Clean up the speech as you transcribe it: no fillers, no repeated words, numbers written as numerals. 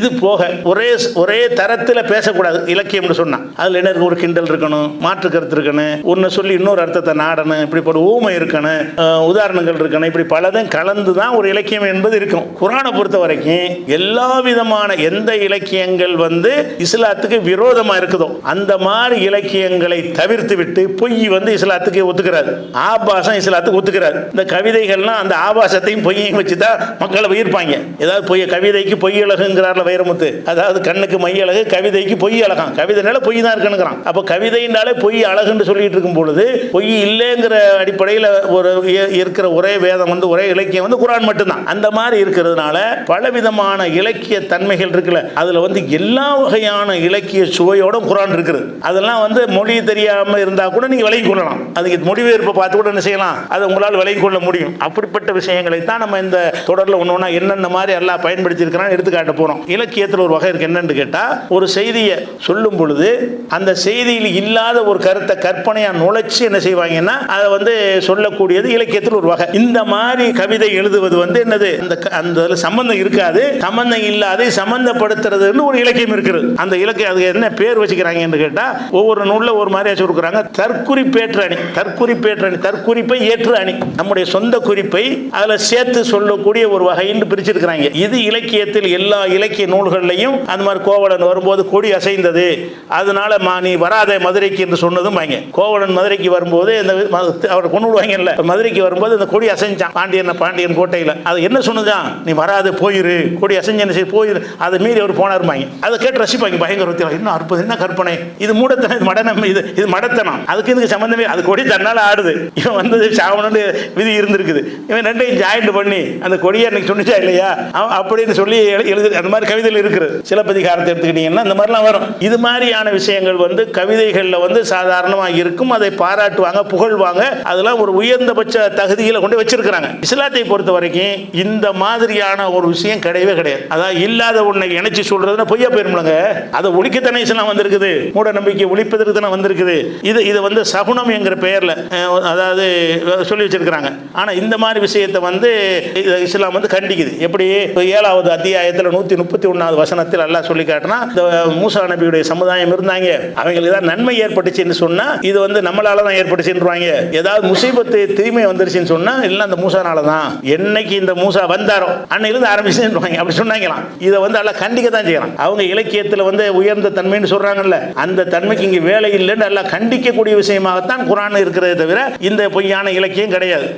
இது போக ஒரே தரத்தில் பேசக்கூடாது. இலக்கியம்னு சொன்னா அதுல என்ன இருக்கு? ஒரு கிண்டல் இருக்கணும், மாற்று கருத்து இருக்கணும், ஒன்னு சொல்லி இன்னொரு அர்த்தத்தை நாடணும், இப்படி ஊமை இருக்கணும், உதாரணங்கள் இருக்கணும், இப்படி பலதும் கலந்து தான் ஒரு இலக்கியம் என்பது இருக்கும். குர்ஆனை பொறுத்த வரைக்கும் எல்லா விதமான எந்த இலக்கியங்கள் இஸ்லாத்துக்கு விரோதமா இருக்குதோ அந்த மாதிரி இலக்கியங்களை தவிர்த்து விட்டு பொய் இஸ்லாத்துக்கு ஒத்துக்கிறாரு, ஆபாசம் இஸ்லாத்துக்கு ஒத்துக்கிறாரு. இந்த கவிதைகள்லாம் அந்த ஆபாசத்தையும் பொய்யையும் வச்சுதான் மக்களை உயிர்ப்பாங்க. ஏதாவது பொய் கவிதைக்கு பொய் அழகுங்கிறார்ல வைரமுத்து, அதாவது கண்ணுக்கு மை அழகு, கவிதைக்கு பொய் அழகாம். கவிதைனால பொய் தான் இருக்கணுங்கிறான். அப்போ கவிதைனாலே பொய் அழகுன்னு சொல்லிட்டு இருக்கும் பொழுது பொய் இல்லைங்கிற அடிப்படையில் ஒரு இருக்கிற ஒரே வேதம் ஒரே இலக்கியம் குர்ஆன் மட்டும்தான். அந்த மாதிரி இருக்கிறதுனால பலவிதமான இலக்கிய தன்மைகள் இருக்குல்ல, அதுல எல்லா வகையான இலக்கிய சுவையோட குர்ஆன் இருக்குது. அதெல்லாம் மொழி தெரியாம இருந்தா கூட நீங்க விளங்கிக் கொள்ளலாம். அதுக்கு மொழிபெயர்ப்பை பார்த்து கூட என்ன செய்யலாம், அதை உங்களால் விளங்கிக் கொள்ள முடியும். அப்படிப்பட்ட விஷயங்களை தான் நம்ம இந்த தொடரில் ஒன்று என்னென்ன மாதிரி எல்லாம் பயன்படுத்தி இருக்கிறான்னு எடுத்துக்காட்ட போறோம். இலக்கியத்தில் ஒரு வகை இருக்கு. என்னன்னு கேட்டா, ஒரு செய்தியை சொல்லும் பொழுது அந்த செய்தியில் இல்லாத ஒரு கருத்தை கற்பனையா நுழைச்சு என்ன செய்வாங்கன்னா அதை சொல்லக்கூடியது இலக்கியத்தில் ஒரு வகை. இந்த மாதிரி கவிதை எழுதுவது என்னது, அந்த சம்பந்தம் இருக்காது, சம்பந்தம் இல்லாத சம்பந்தப்படுத்துறதுன்னு ஒரு இலக்கியம் இருக்கிறது. அந்த இலக்கியம் அது என்ன பேர் வச்சுக்கிறாங்கன்னு கேட்டா, ஒவ்வொரு நூல்ல ஒரு மாதிரியா சொல்றாங்க. தற்குறிப்பேற்ற அணி, தற்குறிப்பை ஏற்று அணி, நம்முடைய சொந்த குறிப்பை அதுல சேர்த்து சொல்லக்கூடிய ஒரு வகைன்னு பிரிச்சிருக்கிறாங்க. இது இலக்கியத்தில் எல்லா இலக்கிய நூல்கள்லையும் அந்த மாதிரி கோவலன் வரும்போது கொடி அசைந்தது, அதனால நீ வராத மதுரைக்கு என்று சொன்னதும் வாங்க. கோவலன் மதுரைக்கு வரும்போது அவரை கொண்டு விடுவாங்கல்ல, மதுரைக்கு வரும்போது இந்த கொடி அசைஞ்சான் பாண்டியன் கோட்டையில். அது என்ன சொன்னதான், நீ வராது போயிரு, கொடி அசைஞ்சு போயிரு, அதை மீறி அவர் போனாருமாங்க. அதை கேட்டு ரசிப்பாங்க பயங்கர. இன்னும் அற்புதம், என்ன கற்பனை இது, மூடத்தனம், இது மடனம், இது மடத்தனம், அதுக்கு இதுக்கு சம்பந்தமே. அது கொடி தன்னால ஆடுது, இவன் சாவணும்னு விதி இருந்திருக்குது, இவன் ரெண்டையும் ஜாயிண்ட் பண்ணி அந்த கொடியை அன்னைக்கு சொன்னிச்சா இல்லையா அப்படின்னு சொல்லி எழுது. அந்த மாதிரி கவிதையில் இருக்குது. சிலப்பதிகாரத்தை எடுத்துக்கிட்டீங்கன்னா இந்த மாதிரிலாம் வரும். இது மாதிரியான விஷயங்கள் கவிதைகளில் சாதாரணமாக இருக்கும். அதை பாராட்டுவாங்க, புகழ்வாங்க. அதெல்லாம் ஒரு உயர்ந்தபட்ச தகுதியில் கொண்டு வச்சிருக்கிறாங்க. இஸ்லாத்தை பொறுத்த வரைக்கும் இந்த மாதிரியான ஒரு விஷயம் கிடையவே கிடையாது. அதாவது இல்லாத ஒன்றை இணைச்சு சொல்றதுன்னா பொய்யா போயிருமுலங்க. அதை ஒழிக்கத்தானே இஸ்லாம் வந்திருக்குது, மூட நம்பிக்கை ஒழிப்பதற்கு தானே வந்திருக்குது. இது சகுனம் என்கிற பெயர்ல அதாவது சொல்லி வச்சிருக்கிறாங்க. ஆனா இந்த மாதிரி விஷயத்தை இஸ்லாம் கண்டிக்குது. எப்படி 7வது அத்தியாயத்தில் 131வது வசனத்தில் அல்லாஹ் சொல்லி காட்டினா, இந்த மூசா நபியுடைய சமுதாயம் இருந்தாங்க, அவங்களுக்கு தான் நன்மை ஏற்பட்டுச்சுன்னு சொன்னா இது நம்மளால தான் ஏற்பட்டுச்சுன்றாங்க. ஏதாவது முசீபத்து தீமை வந்துருச்சுன்னு சொன்னா இல்லை அந்த மூசானால தான், என்னைக்கு இந்த மூசா வந்தாரோ அன்னையிலிருந்து ஆரம்பிச்சுருவாங்க. அப்படி சொன்னாங்களாம். இதை எல்லாம் கண்டிக்க தான் செய்யலாம். அவங்க இலக்கியத்தில் உயர்ந்த தன்மைன்னு சொல்றாங்கல்ல, அந்த தன்மைக்கு இங்கே வேலை இல்லைன்னு எல்லாம் கண்டிக்கக்கூடிய விஷயமாகத்தான் குர்ஆன் இருக்கிறதே தவிர இந்த பொய்யான இலக்கியம் கிடையாது.